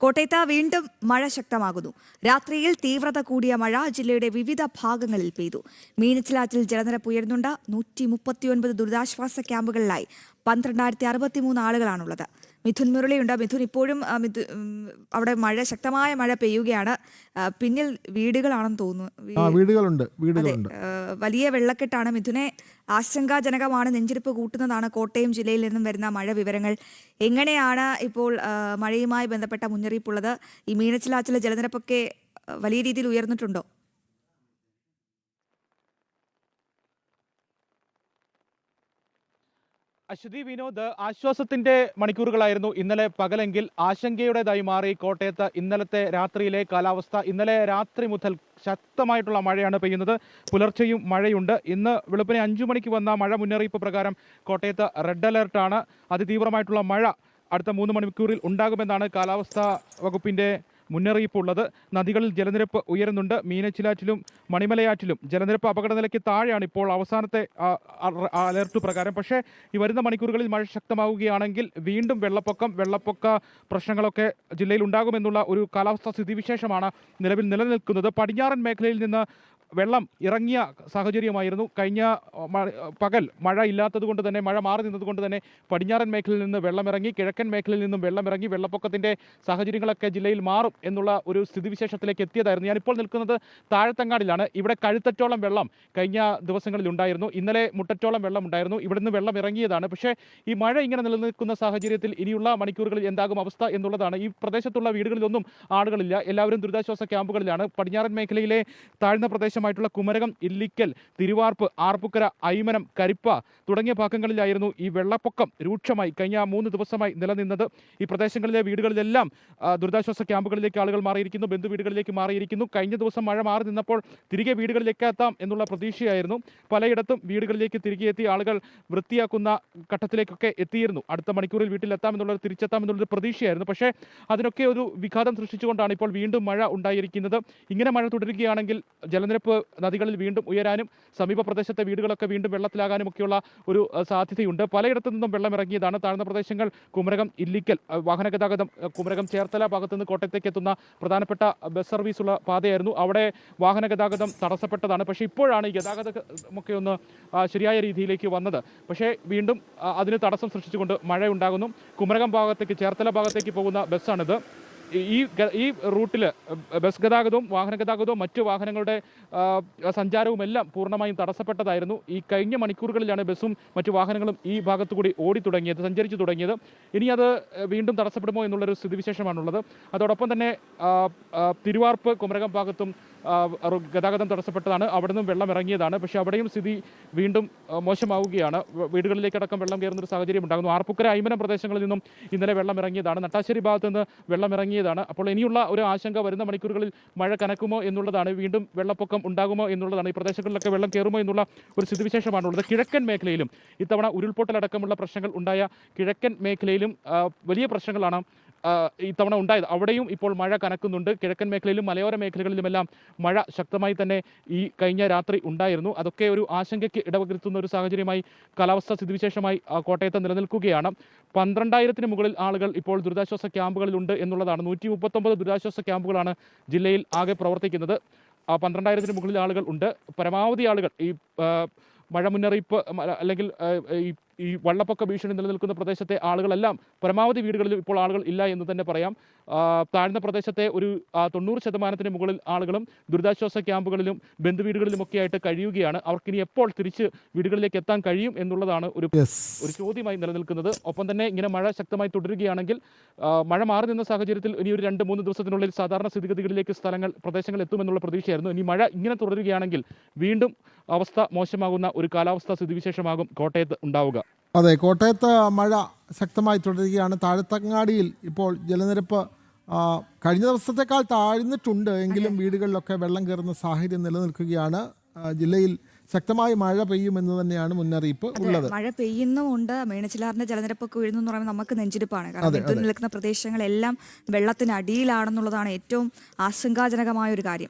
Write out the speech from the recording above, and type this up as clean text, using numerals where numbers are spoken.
കോട്ടയത്ത് വീണ്ടും മഴ ശക്തമാകുന്നു. രാത്രിയിൽ തീവ്രത കൂടിയ മഴ ജില്ലയുടെ വിവിധ ഭാഗങ്ങളിൽ പെയ്തു. മീനച്ചിലാറ്റിൽ ജലനിരപ്പ് ഉയരുന്നുണ്ട്. 139 ദുരിതാശ്വാസ ക്യാമ്പുകളിലായി 12,063 ആളുകളാണുള്ളത്. മിഥുൻ മുരളിയുണ്ട്. മിഥുൻ, ഇപ്പോഴും അവിടെ ശക്തമായ മഴ പെയ്യുകയാണ്. പിന്നിൽ വീടുകളാണെന്ന് തോന്നുന്നു. വീടുകളുണ്ട്. വലിയ വെള്ളക്കെട്ടാണ്. മിഥുനെ, ആശങ്കാജനകമാണ്, നെഞ്ചിരിപ്പ് കൂട്ടുന്നതാണ് കോട്ടയം ജില്ലയിൽ നിന്നും വരുന്ന മഴ വിവരങ്ങൾ. എങ്ങനെയാണ് ഇപ്പോൾ മഴയുമായി ബന്ധപ്പെട്ട മുന്നറിയിപ്പുള്ളത്? ഈ മീനച്ചിലാറ്റിലെ ജലനിരപ്പൊക്കെ വലിയ രീതിയിൽ ഉയർന്നിട്ടുണ്ടോ? അശ്വതി, വിനോദ്, ആശ്വാസത്തിന്റെ മണിക്കൂറുകളായിരുന്നു ഇന്നലെ പകലെങ്കിൽ ആശങ്കയുടേതായി മാറി കോട്ടയത്ത് ഇന്നലത്തെ രാത്രിയിലെ കാലാവസ്ഥ. ഇന്നലെ രാത്രി മുതൽ ശക്തമായിട്ടുള്ള മഴയാണ് പെയ്യുന്നത്. പുലർച്ചെയും മഴയുണ്ട്. ഇന്ന് വെളുപ്പിനെ 5 മണിക്ക് വന്ന മഴ മുന്നറിയിപ്പ് പ്രകാരം കോട്ടയത്ത് റെഡ് അലർട്ടാണ്. അതിതീവ്രമായിട്ടുള്ള മഴ അടുത്ത 3 മണിക്കൂറിൽ ഉണ്ടാകുമെന്നാണ് കാലാവസ്ഥാ വകുപ്പിന്റെ മുന്നറിയിപ്പുള്ളത്. നദികളിൽ ജലനിരപ്പ് ഉയരുന്നുണ്ട്. മീനച്ചിലാറ്റിലും മണിമലയാറ്റിലും ജലനിരപ്പ് അപകടനിലയ്ക്ക് താഴെയാണ് ഇപ്പോൾ അവസാനത്തെ അലർട്ട് പ്രകാരം. പക്ഷേ ഈ വരുന്ന മണിക്കൂറുകളിൽ മഴ ശക്തമാവുകയാണെങ്കിൽ വീണ്ടും വെള്ളപ്പൊക്ക പ്രശ്നങ്ങളൊക്കെ ജില്ലയിൽ ഉണ്ടാകുമെന്നുള്ള ഒരു കാലാവസ്ഥാ സ്ഥിതിവിശേഷമാണ് നിലവിൽ നിലനിൽക്കുന്നത്. പടിഞ്ഞാറൻ മേഖലയിൽ നിന്ന് വെള്ളം ഇറങ്ങിയ സാഹചര്യമായിരുന്നു. കഴിഞ്ഞ പകൽ മഴ ഇല്ലാത്തത് കൊണ്ട് തന്നെ, മഴ മാറി നിന്നതുകൊണ്ട് തന്നെ പടിഞ്ഞാറൻ മേഖലയിൽ നിന്ന് വെള്ളമിറങ്ങി, കിഴക്കൻ മേഖലയിൽ നിന്നും വെള്ളമിറങ്ങി. വെള്ളപ്പൊക്കത്തിൻ്റെ സാഹചര്യങ്ങളൊക്കെ ജില്ലയിൽ മാറും എന്നുള്ള ഒരു സ്ഥിതിവിശേഷത്തിലേക്ക് എത്തിയതായിരുന്നു. ഞാനിപ്പോൾ നിൽക്കുന്നത് താഴത്തങ്ങാടിലാണ്. ഇവിടെ കഴുത്തറ്റോളം വെള്ളം കഴിഞ്ഞ ദിവസങ്ങളിൽ ഉണ്ടായിരുന്നു. ഇന്നലെ മുട്ടറ്റോളം വെള്ളം ഉണ്ടായിരുന്നു. ഇവിടുന്ന് വെള്ളം ഇറങ്ങിയതാണ്. പക്ഷേ ഈ മഴ ഇങ്ങനെ നിലനിൽക്കുന്ന സാഹചര്യത്തിൽ ഇനിയുള്ള മണിക്കൂറുകളിൽ എന്താകും അവസ്ഥ എന്നുള്ളതാണ്. ഈ പ്രദേശത്തുള്ള വീടുകളിലൊന്നും ആളുകളില്ല. എല്ലാവരും ദുരിതാശ്വാസ ക്യാമ്പുകളിലാണ്. പടിഞ്ഞാറൻ മേഖലയിലെ താഴ്ന്ന പ്രദേശമായിട്ടുള്ള കുമരകം, ഇല്ലിക്കൽ, തിരുവാർപ്പ്, ആർപ്പുക്കര, ഐമനം, കരിപ്പ തുടങ്ങിയ ഭാഗങ്ങളിലായിരുന്നു ഈ വെള്ളപ്പൊക്കം രൂക്ഷമായി കഴിഞ്ഞ 3 ദിവസമായി നിലനിന്നത്. ഈ പ്രദേശങ്ങളിലെ വീടുകളിലെല്ലാം ദുരിതാശ്വാസ ക്യാമ്പുകളിലേക്ക് ആളുകൾ മാറിയിരിക്കുന്നു. ബന്ധു വീടുകളിലേക്ക് മാറിയിരിക്കുന്നു. കഴിഞ്ഞ ദിവസം മഴ മാറി നിന്നപ്പോൾ തിരികെ വീടുകളിലേക്ക് എത്താം എന്നുള്ള പ്രതീക്ഷയായിരുന്നു. പലയിടത്തും വീടുകളിലേക്ക് തിരികെ എത്തി ആളുകൾ വൃത്തിയാക്കുന്ന ഘട്ടത്തിലേക്കൊക്കെ എത്തിയിരുന്നു. അടുത്ത മണിക്കൂറിൽ വീട്ടിലെത്താം എന്നുള്ളത്, തിരിച്ചെത്താം എന്നുള്ളത് പ്രതീക്ഷയായിരുന്നു. പക്ഷേ അതിനൊക്കെ ഒരു വിഘാതം സൃഷ്ടിച്ചുകൊണ്ടാണ് ഇപ്പോൾ വീണ്ടും മഴ ഉണ്ടായിരിക്കുന്നത്. ഇങ്ങനെ മഴ തുടരുകയാണെങ്കിൽ ജലനിരപ്പ് നദികളിൽ വീണ്ടും ഉയരാനും സമീപ പ്രദേശത്തെ വീടുകളൊക്കെ വീണ്ടും വെള്ളത്തിലാകാനും ഒക്കെയുള്ള ഒരു സാധ്യതയുണ്ട്. പലയിടത്തു നിന്നും വെള്ളം ഇറങ്ങിയതാണ്. താഴ്ന്ന പ്രദേശങ്ങൾ, കുമരകം, ഇല്ലിക്കൽ, വാഹന ഗതാഗതം, കുമരകം ചേർത്തല ഭാഗത്തു നിന്ന് കോട്ടയത്തേക്ക് എത്തുന്ന പ്രധാനപ്പെട്ട ബസ് സർവീസുള്ള പാതയായിരുന്നു. അവിടെ വാഹന ഗതാഗതം തടസ്സപ്പെട്ടതാണ്. പക്ഷേ ഇപ്പോഴാണ് ഗതാഗതമൊക്കെ ഒന്ന് ശരിയായ രീതിയിലേക്ക് വന്നത്. പക്ഷേ വീണ്ടും അതിന് തടസ്സം സൃഷ്ടിച്ചുകൊണ്ട് മഴ ഉണ്ടാകുന്നു. കുമരകം ഭാഗത്തേക്ക്, ചേർത്തല ഭാഗത്തേക്ക് പോകുന്ന ബസ്സാണിത്. ഈ റൂട്ടിൽ ബസ് ഗതാഗതവും വാഹന ഗതാഗതവും മറ്റു വാഹനങ്ങളുടെ സഞ്ചാരവും എല്ലാം പൂർണ്ണമായും തടസ്സപ്പെട്ടതായിരുന്നു. ഈ കഴിഞ്ഞ മണിക്കൂറുകളിലാണ് ബസ്സും മറ്റു വാഹനങ്ങളും ഈ ഭാഗത്തുകൂടി സഞ്ചരിച്ചു തുടങ്ങിയത്. ഇനി അത് വീണ്ടും തടസ്സപ്പെടുമോ എന്നുള്ളൊരു സ്ഥിതിവിശേഷമാണുള്ളത്. അതോടൊപ്പം തന്നെ തിരുവാർപ്പ്, കുമരകം ഭാഗത്തും ഗതാഗതം തടസ്സപ്പെട്ടതാണ്. അവിടെ നിന്നും വെള്ളം ഇറങ്ങിയതാണ്. പക്ഷേ അവിടെയും സ്ഥിതി വീണ്ടും മോശമാവുകയാണ്. വീടുകളിലേക്കടക്കം വെള്ളം കയറുന്നൊരു സാഹചര്യം ഉണ്ടാകുന്നു. ആർപ്പുക്കര, ഐമനം പ്രദേശങ്ങളിൽ നിന്നും ഇന്നലെ വെള്ളം ഇറങ്ങിയതാണ്. നട്ടാശ്ശേരി ഭാഗത്ത് നിന്ന് വെള്ളം ഇറങ്ങിയതാണ്. അപ്പോൾ ഇനിയുള്ള ഒരു ആശങ്ക വരുന്ന മണിക്കൂറുകളിൽ മഴ കനക്കുമോ എന്നുള്ളതാണ്. വീണ്ടും വെള്ളപ്പൊക്കം ഉണ്ടാകുമോ എന്നുള്ളതാണ്. ഈ പ്രദേശങ്ങളിലൊക്കെ വെള്ളം കയറുമോ എന്നുള്ള ഒരു സ്ഥിതിവിശേഷമാണുള്ളത്. കിഴക്കൻ മേഖലയിലും ഇത്തവണ ഉരുൾപൊട്ടലടക്കമുള്ള പ്രശ്നങ്ങൾ ഉണ്ടായ കിഴക്കൻ മേഖലയിലും വലിയ പ്രശ്നങ്ങളാണ് ഇത്തവണ ഉണ്ടായത്. അവിടെയും ഇപ്പോൾ മഴ കനക്കുന്നുണ്ട്. കിഴക്കൻ മേഖലയിലും മലയോര മേഖലകളിലുമെല്ലാം മഴ ശക്തമായി തന്നെ ഈ കഴിഞ്ഞ രാത്രി ഉണ്ടായിരുന്നു. അതൊക്കെ ഒരു ആശങ്കയ്ക്ക് ഇടവരുത്തുന്ന ഒരു സാഹചര്യമായി കാലാവസ്ഥാ സ്ഥിതിവിശേഷമായി കോട്ടയത്ത് നിലനിൽക്കുകയാണ്. 12,000-ന് മുകളിൽ ആളുകൾ ഇപ്പോൾ ദുരിതാശ്വാസ ക്യാമ്പുകളിലുണ്ട് എന്നുള്ളതാണ്. 139 ദുരിതാശ്വാസ ക്യാമ്പുകളാണ് ജില്ലയിൽ ആകെ പ്രവർത്തിക്കുന്നത്. 12,000-ന് മുകളിൽ ആളുകൾ ഉണ്ട്. പരമാവധി ആളുകൾ ഈ മഴ മുന്നറിയിപ്പ് അല്ലെങ്കിൽ ഈ വെള്ളപ്പൊക്ക ഭീഷണി നിലനിൽക്കുന്ന പ്രദേശത്തെ ആളുകളെല്ലാം പരമാവധി വീടുകളിൽ ഇപ്പോൾ ആളുകൾ ഇല്ല എന്ന് തന്നെ പറയാം. താഴ്ന്ന പ്രദേശത്തെ ഒരു 90% മുകളിൽ ആളുകളും ദുരിതാശ്വാസ ക്യാമ്പുകളിലും ബന്ധുവീടുകളിലുമൊക്കെ ആയിട്ട് കഴിയുകയാണ്. അവർക്കിനി എപ്പോൾ തിരിച്ച് വീടുകളിലേക്ക് എത്താൻ കഴിയും എന്നുള്ളതാണ് ഒരു ചോദ്യമായി നിലനിൽക്കുന്നത്. ഒപ്പം തന്നെ ഇങ്ങനെ മഴ ശക്തമായി തുടരുകയാണെങ്കിൽ, മഴ മാറി നിന്ന സാഹചര്യത്തിൽ ഇനി ഒരു 2-3 ദിവസത്തിനുള്ളിൽ സാധാരണ സ്ഥിതിഗതികളിലേക്ക് പ്രദേശങ്ങൾ എത്തുമെന്നുള്ള പ്രതീക്ഷയായിരുന്നു. ഇനി മഴ ഇങ്ങനെ തുടരുകയാണെങ്കിൽ വീണ്ടും അവസ്ഥ മോശമാകുന്ന ഒരു കാലാവസ്ഥാ സ്ഥിതിവിശേഷമാകും കോട്ടയത്ത് ഉണ്ടാവുക. അതെ, കോട്ടയത്ത് മഴ ശക്തമായി തുടരുകയാണ്. താഴത്തങ്ങാടിയിൽ ഇപ്പോൾ ജലനിരപ്പ് കഴിഞ്ഞ ദിവസത്തേക്കാൾ താഴ്ന്നിട്ടുണ്ട്. എങ്കിലും വീടുകളിലൊക്കെ വെള്ളം കയറുന്ന സാഹചര്യം നിലനിൽക്കുകയാണ്. ജില്ലയിൽ ശക്തമായി മഴ പെയ്യുമെന്ന് തന്നെയാണ് മുന്നറിയിപ്പ് ഉള്ളത്. മഴ പെയ്യുന്നുമുണ്ട്. മീനച്ചിലാറിന്റെ ജലനിരപ്പൊക്കെ ഉയരുന്നു എന്ന് പറയുമ്പോൾ നമുക്ക് നെഞ്ചിരിപ്പാണ്. കാരണം ഇത് നിൽക്കുന്ന പ്രദേശങ്ങളെല്ലാം വെള്ളത്തിനടിയിലാണെന്നുള്ളതാണ് ഏറ്റവും ആശങ്കാജനകമായ ഒരു കാര്യം.